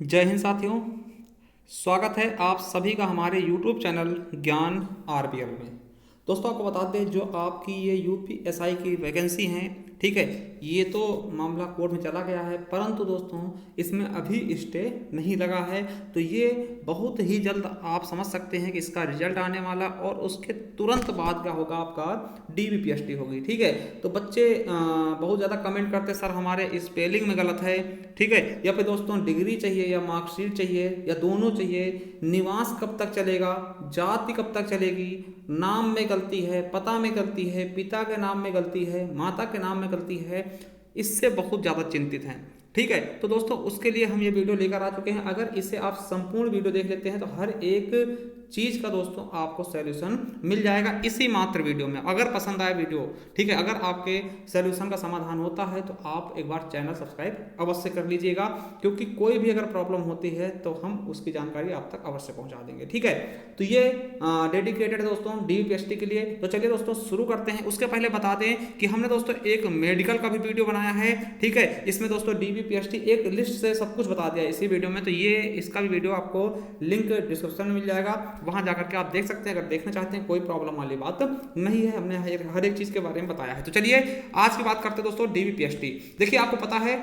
जय हिंद साथियों। स्वागत है आप सभी का हमारे YouTube चैनल ज्ञान आरबीएल में। दोस्तों आपको बता दें, जो आपकी ये यूपीएसआई की वैकेंसी हैं, ठीक है, ये तो मामला कोर्ट में चला गया है, परंतु दोस्तों इसमें अभी स्टे नहीं लगा है। तो ये बहुत ही जल्द आप समझ सकते हैं कि इसका रिजल्ट आने वाला, और उसके तुरंत बाद क्या होगा, आपका डीबीपीएसटी होगी। ठीक है, तो बच्चे बहुत ज़्यादा कमेंट करते सर हमारे स्पेलिंग में गलत है, ठीक है, या फिर दोस्तों डिग्री चाहिए या मार्कशीट चाहिए या दोनों चाहिए, निवास कब तक चलेगा, जाति कब तक चलेगी, नाम में गलती है, पता में गलती है, पिता के नाम में गलती है, माता के नाम में गलती है, इससे बहुत ज़्यादा चिंतित हैं। ठीक है, तो दोस्तों उसके लिए हम ये वीडियो लेकर आ चुके हैं। अगर इसे आप संपूर्ण वीडियो देख लेते हैं तो हर एक चीज़ का दोस्तों आपको सॉल्यूशन मिल जाएगा इसी मात्र वीडियो में। अगर पसंद आए वीडियो, ठीक है, अगर आपके सॉल्यूशन का समाधान होता है तो आप एक बार चैनल सब्सक्राइब अवश्य कर लीजिएगा, क्योंकि कोई भी अगर प्रॉब्लम होती है तो हम उसकी जानकारी आप तक अवश्य पहुंचा देंगे। ठीक है, तो ये डेडिकेटेड दोस्तों डीपीएसटी के लिए। तो चलिए दोस्तों शुरू करते हैं। उसके पहले बता दें कि हमने दोस्तों एक मेडिकल का भी वीडियो बनाया है, ठीक है, इसमें दोस्तों डीबीपीएसटी एक लिस्ट से सब कुछ बता दिया इसी वीडियो में। तो ये इसका भी वीडियो आपको लिंक डिस्क्रिप्शन में मिल जाएगा, वहां जाकर के आप देख सकते हैं। अगर देखना चाहते हैं कोई प्रॉब्लम वाली बात नहीं है, हमने हर एक चीज के बारे में बताया है। तो चलिए आज की बात करते हैं दोस्तों डीबीपीएसटी। देखिए आपको पता है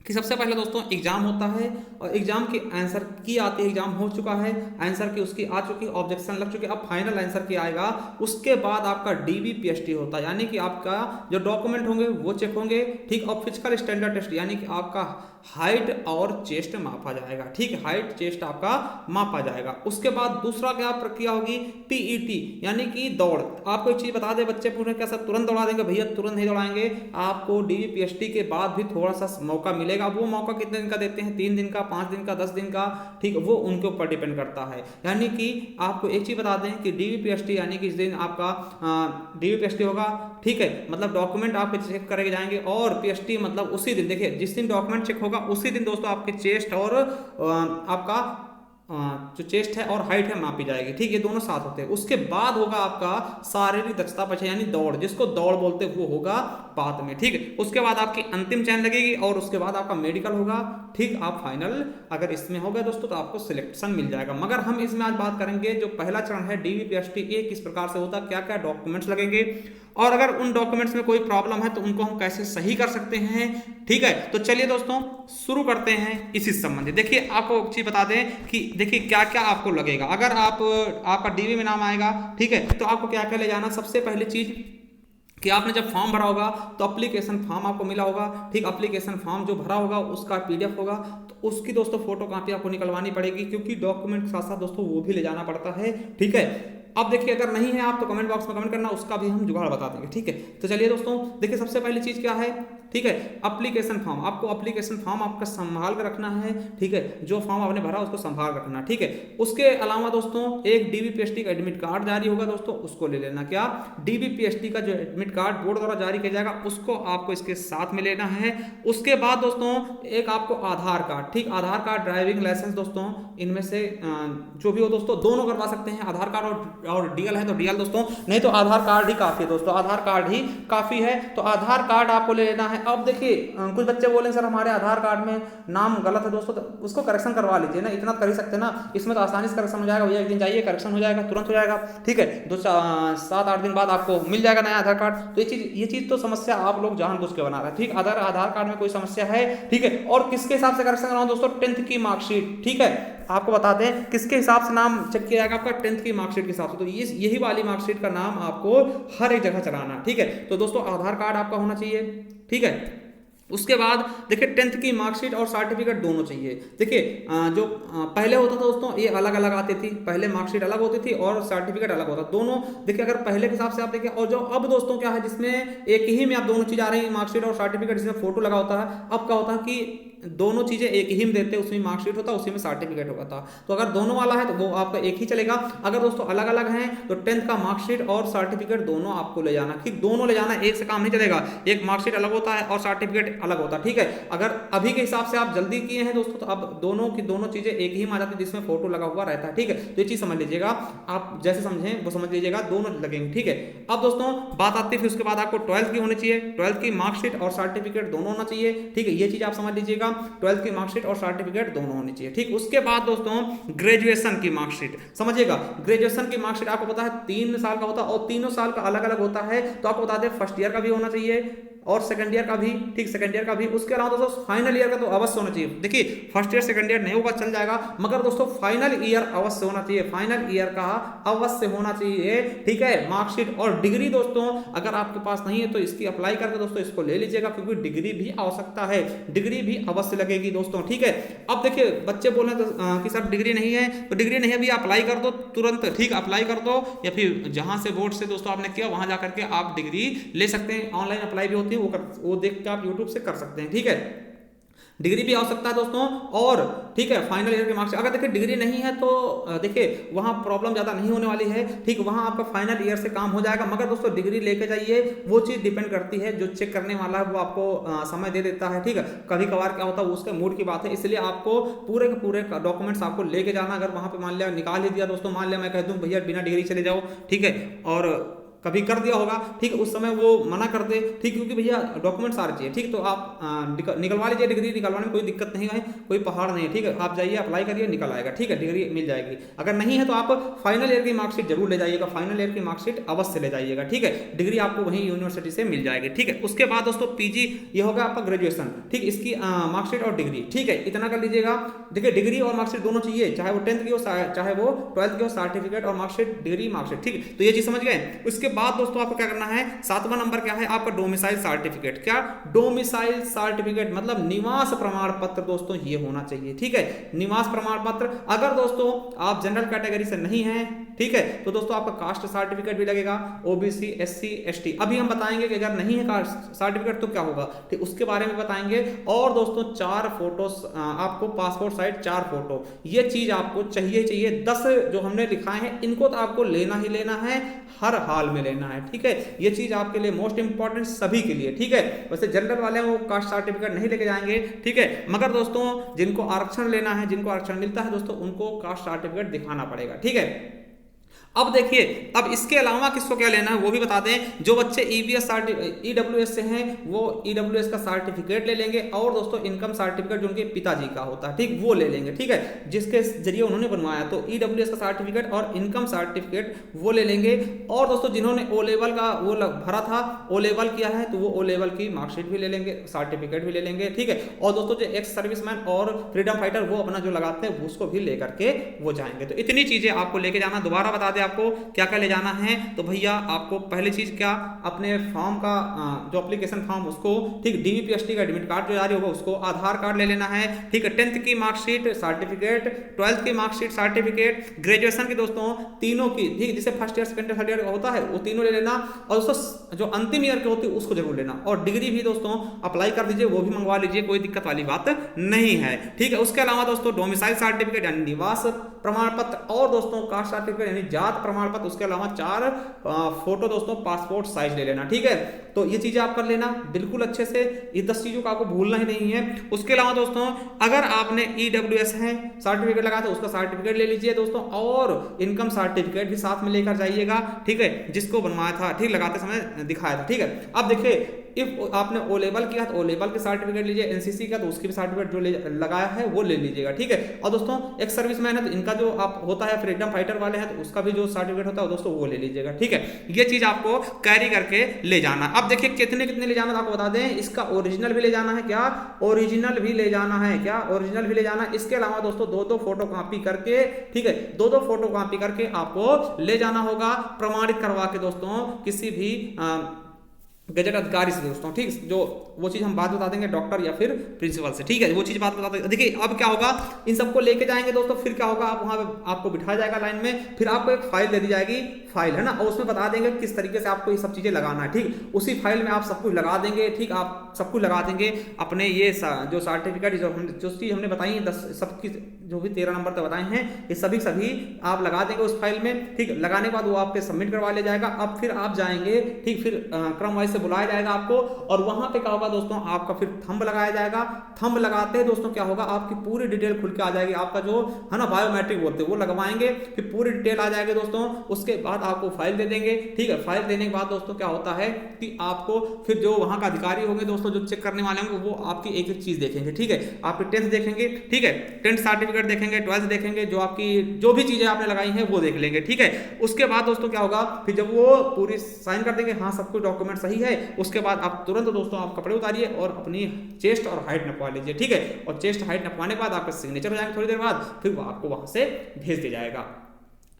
कि सबसे पहले दोस्तों एग्जाम होता है, और एग्जाम की आंसर की आती है, एग्जाम हो चुका है, आंसर की उसकी आ चुकी, ऑब्जेक्शन लग चुके, अब फाइनल आंसर की आएगा। उसके बाद आपका डीबीपीएसटी होता है, यानी कि आपका जो डॉक्यूमेंट होंगे वो चेक होंगे, ठीक, और फिजिकल स्टैंडर्ड टेस्ट, यानी कि आपका हाइट और चेस्ट मापा जाएगा। ठीक है, हाइट चेस्ट आपका मापा जाएगा। उसके बाद दूसरा क्या प्रक्रिया होगी, पीईटी, यानी कि दौड़। आपको एक चीज बता दे, बच्चे पूछे क्या सर तुरंत दौड़ा देंगे? भैया तुरंत नहीं दौड़ाएंगे, आपको डीबीपीएसटी के बाद भी थोड़ा सा मौका मिलेगा। वो मौका कितने दिन का देते हैं, 3 दिन का, 5 दिन का, 10 दिन का, ठीक, वो उनके ऊपर डिपेंड करता है। यानी कि आपको एक चीज बता दें कि डीबीपीएसटी यानी कि जिस दिन आपका डीबीपीएसटी होगा, ठीक है, मतलब डॉक्यूमेंट आपके चेक करके जाएंगे, और पीएसटी मतलब उसी दिन, देखिए जिस दिन डॉक्यूमेंट चेक होगा उसी दिन दोस्तों आपके चेस्ट और आपका जो चेस्ट है और हाइट है मापी जाएगी। ठीक, ये दोनों साथ होते हैं। उसके बाद होगा आपका शारीरिक दक्षता परीक्षा, यानी दौड़, जिसको दौड़ बोलते हैं, वो होगा बाद में। ठीक है, उसके बाद आपकी अंतिम चयन लगेगी, और उसके बाद आपका मेडिकल होगा। ठीक, आप फाइनल अगर इसमें हो गए दोस्तों तो आपको सिलेक्शन मिल जाएगा। मगर हम इसमें आज बात करेंगे जो पहला चरण है डीबीपीएसटी, ये किस प्रकार से होता है, क्या क्या डॉक्यूमेंट्स लगेंगे, और अगर उन डॉक्यूमेंट्स में कोई प्रॉब्लम है तो उनको हम कैसे सही कर सकते हैं। ठीक है, तो चलिए दोस्तों शुरू करते हैं इसी संबंधित। देखिए आपको एक चीज बता दें कि देखिए क्या क्या आपको लगेगा। अगर आपका डीबी में नाम आएगा, ठीक है, तो आपको क्या क्या ले जाना। सबसे पहली चीज कि आपने जब फॉर्म भरा होगा तो एप्लीकेशन फॉर्म आपको मिला होगा, ठीक, एप्लीकेशन फॉर्म जो भरा होगा उसका पीडीएफ होगा, तो उसकी दोस्तों फोटो कॉपी आपको निकलवानी पड़ेगी, क्योंकि डॉक्यूमेंट के साथ साथ दोस्तों वो भी ले जाना पड़ता है। ठीक है, अब देखिए अगर नहीं है आप तो कमेंट बॉक्स में कमेंट करना, उसका भी हम जुगाड़ बता देंगे। ठीक है, तो चलिए दोस्तों देखिए सबसे पहली चीज क्या है, ठीक है, एप्लीकेशन फॉर्म। आपको एप्लीकेशन फॉर्म आपका संभाल कर रखना है, ठीक है, जो फॉर्म आपने भरा उसको संभाल रखना। ठीक है, उसके अलावा दोस्तों एक डीबीपीएसटी का एडमिट कार्ड जारी होगा दोस्तों, उसको ले लेना। क्या, डीबीपीएसटी का जो एडमिट कार्ड बोर्ड द्वारा जारी किया जाएगा उसको आपको इसके साथ में लेना है। उसके बाद दोस्तों एक आपको आधार कार्ड, ठीक, आधार कार्ड, ड्राइविंग लाइसेंस दोस्तों, इनमें से जो भी हो दोस्तों दोनों करवा सकते हैं, आधार कार्ड और डीएल है तो डीएल दोस्तों, नहीं तो आधार कार्ड ही काफी है दोस्तों, आधार कार्ड ही काफी है, तो आधार कार्ड आपको ले लेना है। अब देखिए कुछ बच्चे बोले सर हमारे आधार कार्ड में नाम गलत है दोस्तों, तो उसको करेक्शन करवा लीजिए ना, इतना कर ही सकते हैं ना, इसमें तो आसानी से करेक्शन हो जाएगा भैया, एक दिन जाइए करेक्शन हो जाएगा, तुरंत हो जाएगा। ठीक है, 7-8 दिन बाद आपको मिल जाएगा नया आधार कार्ड। तो ये चीज तो समस्या आप लोग जानबूझ के बना रहे हैं। ठीक, अगर आधार कार्ड में कोई समस्या है, ठीक है, और किसके हिसाब से करेक्शन कराओ दोस्तों, 10th की मार्कशीट। ठीक है, आपको बता दें किसके हिसाब से नाम चेक किया जाएगा, आपका 10th की मार्कशीट के हिसाब से। तो यही वाली मार्कशीट का नाम आपको हर एक जगह चलाना। ठीक है, तो दोस्तों आधार कार्ड आपका होना चाहिए। ठीक है, उसके बाद देखिए 10th की मार्कशीट और सर्टिफिकेट दोनों चाहिए। देखिए जो पहले होता था दोस्तों ये अलग अलग आती थी, पहले मार्कशीट अलग होती थी और सर्टिफिकेट अलग होता, दोनों देखिए अगर पहले के हिसाब से आप देखिए, और जो अब दोस्तों क्या है जिसमें एक ही में आप दोनों चीज आ रही है, मार्कशीट और सर्टिफिकेट, जिसमें फोटो लगा होता है। अब क्या होता है कि दोनों चीजें एक ही में देते हैं, उसमें मार्कशीट होता है उसी में सर्टिफिकेट होता था। तो अगर दोनों वाला है तो वो आपका एक ही चलेगा। अगर दोस्तों अलग अलग हैं तो 10th का मार्कशीट और सर्टिफिकेट दोनों आपको ले जाना। ठीक, दोनों ले जाना, एक से काम नहीं चलेगा, एक मार्कशीट अलग होता है और सर्टिफिकेट अलग होता है, ठीक है। अगर अभी के हिसाब से आप जल्दी किए हैं दोस्तों, तो अब दोनों की दोनों चीजें एक ही में आ जाती है, जिसमें फोटो लगा हुआ रहता है, ठीक है। तो ये चीज समझ लीजिएगा, आप जैसे समझें वो समझ लीजिएगा, दोनों लगेंगे, ठीक है। अब दोस्तों बात आती है फिर उसके बाद आपको 12th की होनी चाहिए, 12th की मार्कशीट और सर्टिफिकेट दोनों होना चाहिए, ठीक है। ये चीज आप समझ लीजिएगा, 12th की मार्कशीट और सर्टिफिकेट दोनों होनी चाहिए, ठीक। उसके बाद दोस्तों ग्रेजुएशन की मार्कशीट समझिएगा। ग्रेजुएशन की मार्कशीट आपको पता है 3 साल का होता है और तीनों साल का अलग अलग होता है। तो आपको बता दें फर्स्ट ईयर का भी होना चाहिए और सेकंड ईयर का भी, ठीक, सेकंड ईयर का भी। उसके अलावा दोस्तों फाइनल ईयर का तो अवश्य होना चाहिए। देखिए फर्स्ट ईयर सेकंड ईयर नहीं होगा चल जाएगा, मगर दोस्तों फाइनल ईयर अवश्य होना चाहिए, फाइनल ईयर का अवश्य होना चाहिए, ठीक है। मार्कशीट और डिग्री दोस्तों अगर आपके पास नहीं है तो इसकी अप्लाई करके दोस्तों इसको ले लीजिएगा, क्योंकि डिग्री भी आवश्यकता है, डिग्री भी अवश्य लगेगी दोस्तों, ठीक है। अब देखिए बच्चे बोल रहे हैं कि सर डिग्री नहीं है, तो डिग्री नहीं है भी अप्लाई कर दो तुरंत, ठीक, अप्लाई कर दो, या फिर जहां से बोर्ड से दोस्तों आपने किया वहां जाकर के आप डिग्री ले सकते हैं। ऑनलाइन अप्लाई भी होती है, वो देख के आप यूट्यूब से कर सकते हैं, ठीक है। डिग्री भी आवश्यकता है दोस्तों, और ठीक है फाइनल ईयर के मार्क्स। अगर देखिए डिग्री नहीं है तो देखिए वहां प्रॉब्लम ज्यादा नहीं होने वाली है, ठीक, वहां आपका फाइनल ईयर से काम हो जाएगा। मगर दोस्तों डिग्री लेके जाइए, वो चीज डिपेंड करती है, जो चेक करने वाला है वो आपको समय दे देता है, ठीक है। कभी कभार क्या होता है वो उसके मूड की बात है, इसलिए आपको पूरे के पूरे डॉक्यूमेंट्स आपको लेके जाना। अगर वहां पे मान लिया निकाल ही दिया दोस्तों, मान लिया मैं कह दूं भैया बिना डिग्री चले जाओ, ठीक है, और कभी कर दिया होगा, ठीक, उस समय वो मना कर दे, ठीक, क्योंकि भैया डॉक्यूमेंट सारे चाहिए, ठीक। तो आप निकलवा लीजिए, डिग्री निकलवाने में कोई दिक्कत नहीं है, कोई पहाड़ नहीं है, ठीक है। आप जाइए अप्लाई करिए, निकल आएगा, ठीक है, डिग्री मिल जाएगी। अगर नहीं है तो आप फाइनल ईयर की मार्कशीट जरूर ले जाइएगा, फाइनल ईयर की मार्कशीट अवश्य ले जाइएगा, ठीक है। डिग्री आपको वहीं यूनिवर्सिटी से मिल जाएगी, ठीक है। उसके बाद दोस्तों पीजी, ये होगा आपका ग्रेजुएशन, ठीक, इसकी मार्कशीट और डिग्री, ठीक है, इतना कर लीजिएगा। देखिए डिग्री और मार्कशीट दोनों चाहिए, चाहे वो 10th की हो चाहे वो 12th की हो, सर्टिफिकेट और मार्कशीट, डिग्री मार्कशीट, ठीक। तो ये चीज समझ गए। उसके बाद दोस्तों आपको करना है 7वां नंबर क्या है आपका डोमिसाइल सर्टिफिकेट। क्या डोमिसाइल सर्टिफिकेट मतलब निवास प्रमाण पत्र दोस्तों, ये होना चाहिए, ठीक है, निवास प्रमाण पत्र। अगर दोस्तों आप जनरल कैटेगरी से नहीं हैं, ठीक है, तो दोस्तों आपका कास्ट सर्टिफिकेट भी लगेगा, ओबीसी एससी एसटी। अभी हम बताएंगे कि अगर नहीं है कास्ट सर्टिफिकेट तो क्या होगा, ठीक, उसके बारे में बताएंगे। और दोस्तों 4 फोटो आपको पासपोर्ट साइज 4 फोटो, ये चीज आपको चाहिए। 10 जो हमने लिखाए हैं इनको तो आपको लेना ही लेना है, हर हाल में लेना है, ठीक है। ये चीज आपके लिए मोस्ट इंपॉर्टेंट सभी के लिए, ठीक है। वैसे जनरल वाले वो कास्ट सर्टिफिकेट नहीं लेके जाएंगे, ठीक है, मगर दोस्तों जिनको आरक्षण लेना है, जिनको आरक्षण मिलता है दोस्तों, उनको कास्ट सर्टिफिकेट दिखाना पड़ेगा, ठीक है। अब देखिए, अब इसके अलावा किसको क्या लेना है वो भी बता दें। जो बच्चे ईवीएस ईडब्ल्यूएस से हैं वो ईडब्ल्यूएस का सर्टिफिकेट ले लेंगे, और दोस्तों इनकम सर्टिफिकेट जो उनके पिताजी का होता है, ठीक, वो ले लेंगे, ठीक है, जिसके जरिए उन्होंने बनवाया। तो ईडब्ल्यूएस का सर्टिफिकेट और इनकम सर्टिफिकेट वो ले लेंगे। और दोस्तों जिन्होंने ओ लेवल का वो भरा था, ओ लेवल किया है, तो वो ओ लेवल की मार्कशीट भी ले लेंगे, सर्टिफिकेट भी ले लेंगे, ठीक है। और दोस्तों जो एक्स सर्विसमैन और फ्रीडम फाइटर वो अपना जो लगाते हैं उसको भी लेकर के वो जाएंगे। तो इतनी चीजें आपको लेके जाना। दोबारा बता दें आपको क्या क्या ले जाना है। तो भैया आपको पहली चीज क्या, अपने फॉर्म का जो एप्लीकेशन फॉर्म उसको, ठीक, डीवीपीएसटी का एडमिट कार्ड जो जारी होगा उसको, आधार कार्ड ले लेना है, ठीक है, 10th की मार्कशीट सर्टिफिकेट, 12th की मार्कशीट सर्टिफिकेट, ग्रेजुएशन की दोस्तों तीनों की, ठीक, जिसे first year second year third year होता है वो तीनों ले लेना। और दोस्तों जो अंतिम ईयर के होती है उसको जरूर लेना। और डिग्री भी दोस्तों अप्लाई कर दीजिए, वो भी मंगवा लीजिए, कोई दिक्कत वाली बात नहीं है, ठीक है। उसके अलावा दोस्तों डोमिसाइल सर्टिफिकेट यानी निवास प्रमाण पत्र, और दोस्तों कास्ट सर्टिफिकेट यानी जात प्रमाण पत्र, उसके अलावा 4 फोटो दोस्तों पासपोर्ट साइज ले लेना, ठीक है। तो ये चीजें आप कर लेना बिल्कुल अच्छे से, ये 10 चीजों का आपको भूलना ही नहीं है। उसके अलावा दोस्तों अगर आपने ईडब्ल्यूएस है सर्टिफिकेट लगाया तो उसका सर्टिफिकेट ले लीजिए दोस्तों, और इनकम सर्टिफिकेट भी साथ में लेकर जाइएगा, ठीक है, जिसको बनवाया था, ठीक, लगाते समय दिखाया था, ठीक है। अब देखिए इफ आपने ओ लेवल किया तो ओ लेवल के सर्टिफिकेट लीजिए, एनसीसी का तो उसकी भी सर्टिफिकेट जो लगाया है वो ले लीजिएगा, ठीक है। और दोस्तों एक्स सर्विसमैन है तो इनका जो आप होता है, फ्रीडम फाइटर वाले हैं तो उसका भी जो सर्टिफिकेट होता है दोस्तों वो ले लीजिएगा, ठीक है। ये चीज आपको कैरी करके ले जाना। अब देखिए कितने कितने ले जाना, तो आपको बता दें इसका ओरिजिनल भी ले जाना है, क्या ओरिजिनल भी ले जाना है, क्या ओरिजिनल भी ले जाना है। इसके अलावा दोस्तों 2-2 फोटो कॉपी करके, ठीक है, 2-2 फोटो कॉपी करके आपको ले जाना होगा, प्रमाणित करवा के दोस्तों किसी भी गजट अधिकारी से दोस्तों, ठीक, जो वो चीज हम बात बता देंगे डॉक्टर या फिर प्रिंसिपल से, ठीक है, वो चीज बात बता देंगे। देखिए अब क्या होगा, इन सबको लेके जाएंगे दोस्तों, फिर क्या होगा, आप वहां पे आपको बिठाया जाएगा लाइन में, फिर आपको एक फाइल दे दी जाएगी, फाइल है ना, और उसमें बता देंगे किस तरीके से आपको ये सब चीजें लगाना है, ठीक। उसी फाइल में आप सब कुछ लगा देंगे, ठीक, आप सब कुछ लगा देंगे अपने ये जो सर्टिफिकेट जो चीज हमने बताई है 10 सबकी जो भी 13 नंबर तक बताए हैं, ये सभी आप लगा देंगे उस फाइल में, ठीक। लगाने के बाद वो आपके सबमिट करवा ले जाएगा। अब फिर आप जाएंगे, ठीक, फिर क्रम वाइज से बुलाया जाएगा आपको, और वहां पे क्या होगा दोस्तों, आपका फिर थंब लगाया जाएगा। थंब लगाते हैं दोस्तों क्या होगा, आपकी पूरी डिटेल खुल के आ जाएगी, आपका जो है ना बायोमेट्रिक बोलते हैं वो लगवाएंगे, फिर पूरी डिटेल आ जाएगी दोस्तों। उसके बाद आपको फाइल दे देंगे, ठीक है। फाइल देने के बाद दोस्तों क्या होता है कि आपको फिर जो वहां का अधिकारी होंगे दोस्तों, जो चेक करने वाले होंगे, वो आपकी एक एक चीज देखेंगे, ठीक है। आपकी 10th देखेंगे, ठीक है, 10th सर्टिफिकेट देखेंगे, 12th देखेंगे, जो आपकी जो भी चीजें आपने लगाई हैं वो देख लेंगे, ठीक है। उसके बाद दोस्तों क्या होगा, फिर जब वो पूरी साइन कर देंगे, हाँ सब कुछ डॉक्यूमेंट सही है, उसके बाद आप तुरंत दोस्तों आप कपड़े उतारिए और अपनी चेस्ट और हाइट नपवा लीजिए, ठीक है। और चेस्ट हाइट नपवाने के बाद आपका सिग्नेचर हो जाएगा, थोड़ी देर बाद फिर वो आपको वहां से भेज दिया जाएगा,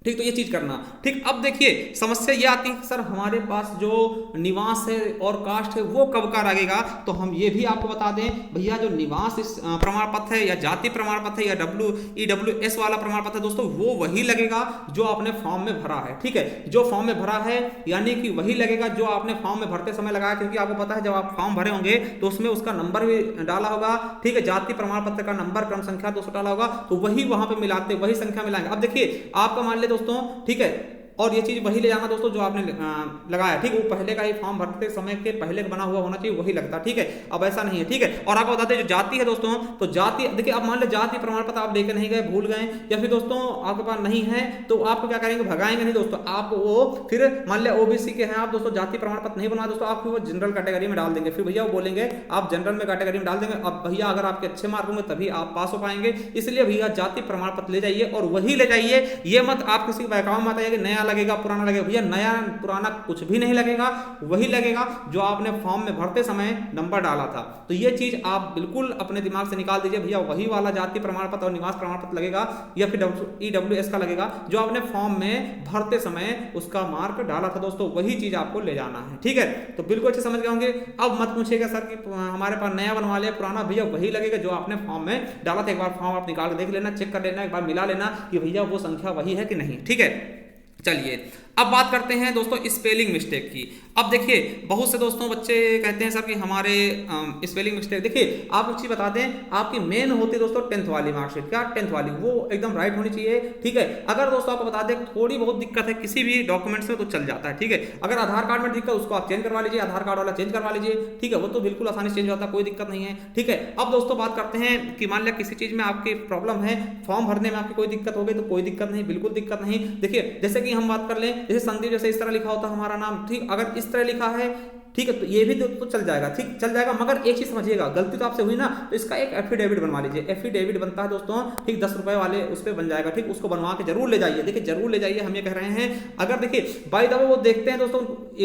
ठीक। तो ये चीज करना, ठीक। अब देखिए समस्या ये आती है सर हमारे पास जो निवास है और कास्ट है वो कब का लगेगा, तो हम ये भी आपको बता दें भैया, जो निवास प्रमाण पत्र है या जाति प्रमाण पत्र है या WEWS वाला प्रमाण पत्र है दोस्तों, वो वही लगेगा जो आपने फॉर्म में भरा है, ठीक है। जो फॉर्म में भरा है यानी कि वही लगेगा जो आपने फॉर्म में भरते समय लगाया, क्योंकि आपको पता है जब आप फॉर्म भरे होंगे तो उसमें उसका नंबर भी डाला होगा, ठीक है। जाति प्रमाण पत्र का नंबर क्रम संख्या 200 डाला होगा, तो वही वहां पे मिलाते, वही संख्या मिलाएंगे। अब देखिए आपका मान ले दोस्तों, ठीक है, और ये चीज वही ले जाना दोस्तों जो आपने लगाया, ठीक। वो पहले का ही फॉर्म भरते समय के पहले बना हुआ होना चाहिए, वही लगता, ठीक है। अब ऐसा नहीं है, ठीक है। और आपको बताते हैं जो जाति है दोस्तों, तो जाति देखिए, अब मान लो जाति प्रमाण पत्र आप लेके नहीं गए, भूल गए, या फिर दोस्तों आपके पास नहीं है, तो आपको क्या करेंगे, भगाएंगे नहीं दोस्तों, आप वो फिर मान लिया OBC के हैं आप दोस्तों, जाति प्रमाण पत्र नहीं बना दोस्तों, आपको वो जनरल कैटेगरी में डाल देंगे, फिर भैया वो बोलेंगे आप जनरल में कैटेगरी में डाल देंगे। अब भैया अगर आपके अच्छे मार्क होंगे तभी आप पास हो पाएंगे, इसलिए भैया जाति प्रमाण पत्र ले जाइए और वही ले जाइए। ये मत आप किसी बहकावे में बताइए कि नया लगेगा पुराना लगेगा, भैया नया पुराना कुछ भी नहीं लगेगा, वही लगेगा जो आपने फॉर्म में भरते समय नंबर डाला था। तो ये चीज आप बिल्कुल अपने दिमाग से निकाल दीजिए, भैया वही वाला जाति प्रमाण पत्र और निवास प्रमाण पत्र लगेगा या फिर EWS का लगेगा जो आपने फॉर्म में भरते समय उसका मार्क डाला था दोस्तों, वही चीज आपको ले जाना है, ठीक है। तो बिल्कुल अच्छे समझ गए होंगे। अब मत पूछिएगा सर कि हमारे पास नया बनवा लिया पुराना, भैया वही लगेगा जो आपने फॉर्म में डाला था। एक बार फॉर्म आप निकाल के देख लेना, चेक कर लेना, एक बार मिला लेना कि भैया वो संख्या वही है कि नहीं, ठीक है। चलिए अब बात करते हैं दोस्तों स्पेलिंग मिस्टेक की। अब देखिए बहुत से दोस्तों बच्चे कहते हैं सर कि हमारे स्पेलिंग मिस्टेक, देखिए आप कुछ चीज बता दें, आपकी मेन होती है दोस्तों 10th वाली मार्कशीट, क्या 10th वाली, वो एकदम राइट होनी चाहिए, ठीक है। अगर दोस्तों आपको बता दें थोड़ी बहुत दिक्कत है किसी भी डॉक्यूमेंट्स में तो चल जाता है, ठीक है। अगर आधार कार्ड में दिक्कत उसको आप चेंज करवा लीजिए, आधार कार्ड वाला चेंज करवा लीजिए, ठीक है, वो तो बिल्कुल आसानी से चेंज होता है, कोई दिक्कत नहीं है, ठीक है। अब दोस्तों बात करते हैं कि मान लिया किसी चीज में आपकी प्रॉब्लम है, फॉर्म भरने में आपकी कोई दिक्कत हो गई, तो कोई दिक्कत नहीं, बिल्कुल दिक्कत नहीं। देखिए जैसे कि हम बात कर लें, जैसे संदीप जैसे इस तरह लिखा होता है हमारा नाम, ठीक, अगर इस तरह लिखा है, ठीक है, तो ये भी तो चल जाएगा, ठीक चल जाएगा, मगर एक चीज समझिएगा, गलती तो आपसे हुई ना, तो इसका एक एफिडेविट बनवा लीजिए। एफिडेविट बनता है दोस्तों, ठीक, 10 रुपए वाले उस पर बन जाएगा, ठीक, उसको बनवा के जरूर ले जाइए, देखिए जरूर ले जाइए, हम ये कह रहे हैं। अगर देखिए बाय द वे वो देखते हैं दोस्तों,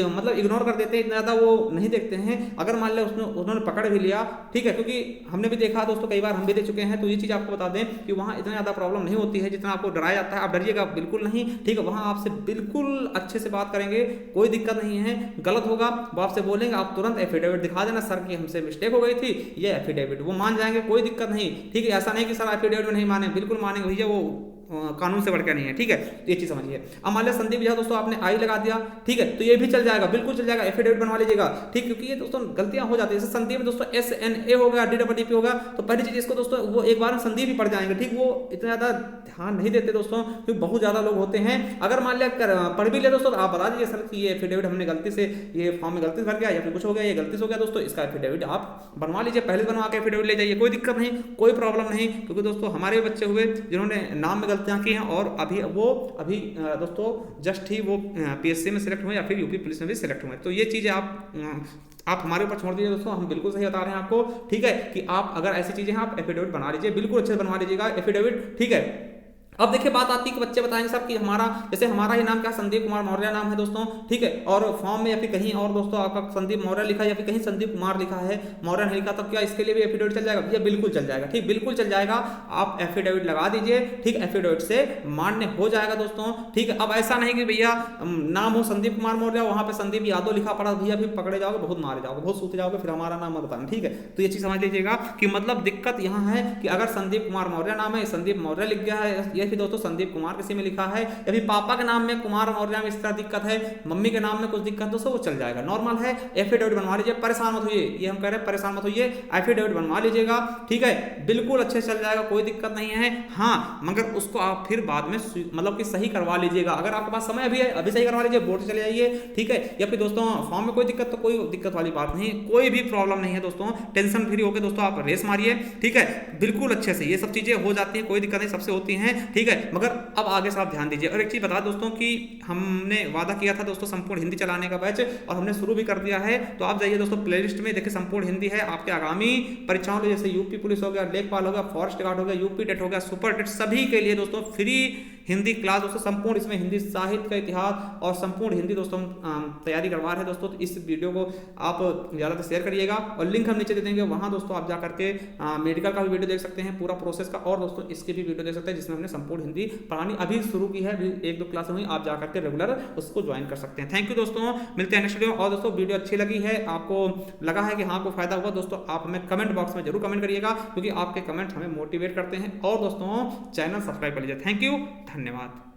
मतलब इग्नोर कर देते हैं, इतना ज्यादा वो नहीं देखते हैं। अगर मान लिया उन्होंने पकड़ भी लिया, ठीक है, क्योंकि हमने भी देखा दोस्तों, कई बार हम भी दे चुके हैं, तो ये चीज आपको बता दें कि वहां इतना ज्यादा प्रॉब्लम नहीं होती है जितना आपको डराया जाता है। आप डरिएगा बिल्कुल नहीं, ठीक है, वहां आपसे बिल्कुल अच्छे से बात करेंगे, कोई दिक्कत नहीं है। गलत होगा वो आपसे बोलेंगे, आप तुरंत एफिडेविट दिखा देना सर कि हमसे मिस्टेक हो गई थी, ये एफिडेविट, वो मान जाएंगे, कोई दिक्कत नहीं, ठीक है। ऐसा नहीं कि सर एफिडेविट में नहीं माने, बिल्कुल मानेंगे भैया, वो कानून से बढ़कर नहीं है, ठीक है। तो ये चीज समझिए। अब मान लिया संदीप जी दोस्तों आपने आई लगा दिया, ठीक है, तो ये भी चल जाएगा, बिल्कुल चल जाएगा, एफिडेविट बनवा लीजिएगा, ठीक, क्योंकि ये दोस्तों गलतियां हो जाती है। जैसे संदीप में दोस्तों SNA हो गया, DDP हो गया, तो पहली चीज इसको दोस्तों वो एक बार संदीप ही पढ़ जाएंगे, ठीक, वो इतना ज्यादा ध्यान नहीं देते दोस्तों, क्योंकि बहुत ज्यादा लोग होते हैं। अगर मान लिया पढ़ भी ले दोस्तों, तो आप बता दीजिए सर कि ये एफिडेविट हमने गलती से, ये फॉर्म में गलती से भर गया या फिर कुछ हो गया, ये गलती से हो गया दोस्तों, इसका एफिडेविट आप बनवा लीजिए, पहले बनवा के एफिडेविट ले जाइए, कोई दिक्कत नहीं, कोई प्रॉब्लम नहीं। क्योंकि दोस्तों हमारे बच्चे हुए जिन्होंने नाम में गलतियां की हैं और अभी दोस्तों जस्ट ही वो PSC में सिलेक्ट हुए या फिर यूपी पुलिस में भी सिलेक्ट हुए। तो ये चीजें आप हमारे ऊपर छोड़ दीजिए दोस्तों, हम बिल्कुल सही बता रहे हैं आपको, ठीक है, कि आप अगर ऐसी चीजें हैं आप एफिडेविट बना लीजिए, बिल्कुल अच्छे से बनवा लीजिएगा एफिडेविट, ठीक है। अब देखिए बात आती है कि बच्चे बताएंगे सर कि हमारा, जैसे हमारा ही नाम क्या संदीप कुमार मौर्य नाम है दोस्तों, ठीक है, और फॉर्म में या फिर कहीं और दोस्तों आपका संदीप मौर्य लिखा है या फिर कहीं संदीप कुमार लिखा है, मौर्य नहीं लिखा, तब क्या इसके लिए भी एफिडेविट चल जाएगा? भैया बिल्कुल चल जाएगा, ठीक, बिल्कुल चल जाएगा, आप एफिडेविट लगा दीजिए, ठीक, एफिडेविट से मान्य हो जाएगा दोस्तों, ठीक है। अब ऐसा नहीं कि भैया नाम हो संदीप कुमार मौर्य, वहां पे संदीप यादव लिखा पड़ा, भैया फिर पकड़े जाओगे, बहुत मारे जाओगे, बहुत सूते जाओगे, फिर हमारा नाम मत बताना, ठीक है। तो ये चीज समझ लीजिएगा कि मतलब दिक्कत यहाँ है कि अगर संदीप कुमार मौर्य नाम है, संदीप मौर्य लिख गया है, या फिर दोस्तों संदीप कुमार किसी में लिखा है, या फिर पापा के नाम में कुमार मौर्य में इस तरह दिक्कत है, मम्मी के नाम में कुछ दिक्कत, दोस्तों वो चल जाएगा, नॉर्मल है। एफिडेविट बनवा लीजिए, परेशान मत होइए, ये हम कह रहे हैं परेशान मत होइए, एफिडेविट बनवा लीजिएगा, ठीक है, बिल्कुल अच्छे से चल जाएगा, कोई दिक्कत नहीं है। हाँ, मगर उसको आप फिर बाद में मतलब कि सही करवा लीजिएगा, अगर आपके पास समय अभी है अभी सही करवा लीजिए, बोर्ड से चले जाइए, ठीक है। या फिर दोस्तों फॉर्म में कोई दिक्कत, तो कोई दिक्कत वाली बात नहीं, कोई भी प्रॉब्लम नहीं है दोस्तों, टेंशन फ्री होकर दोस्तों आप रेस मारिए, ठीक है, बिल्कुल अच्छे से, ये सब चीजें हो जाती हैं, कोई दिक्कत नहीं, सबसे होती हैं, ठीक है। मगर अब आगे से आप ध्यान दीजिए। और एक चीज बता दोस्तों कि हमने वादा किया था दोस्तों संपूर्ण हिंदी चलाने का बैच, और हमने शुरू भी कर दिया है, तो आप जाइए दोस्तों प्लेलिस्ट में, देखिए संपूर्ण हिंदी है, आपके आगामी परीक्षाओं के जैसे यूपी पुलिस हो गया, लेखपाल हो गया, फॉरेस्ट गार्ड हो गया, यूपी टेट हो गया, सुपर टेट, सभी के लिए दोस्तों फ्री हिंदी क्लास दोस्तों, संपूर्ण इसमें हिंदी साहित्य का इतिहास और संपूर्ण हिंदी दोस्तों तैयारी करवा रहे हैं दोस्तों। तो इस वीडियो को आप ज़्यादा से शेयर करिएगा, और लिंक हम नीचे दे देंगे, वहाँ दोस्तों आप जा करके मेडिकल का भी वीडियो देख सकते हैं, पूरा प्रोसेस का, और दोस्तों इसके भी वीडियो देख सकते हैं जिसमें हमने संपूर्ण हिंदी पढ़ानी अभी शुरू की है, अभी 1-2 क्लास हुई, आप जा करके रेगुलर उसको ज्वाइन कर सकते हैं। थैंक यू दोस्तों, मिलते हैं नेक्स्ट वीडियो। और दोस्तों वीडियो अच्छी लगी है, आपको लगा है कि हाँ आपको फायदा हुआ दोस्तों, आप हमें कमेंट बॉक्स में जरूर कमेंट करिएगा, क्योंकि आपके कमेंट हमें मोटिवेट करते हैं। और दोस्तों चैनल सब्सक्राइब कर लीजिए। थैंक यू, धन्यवाद।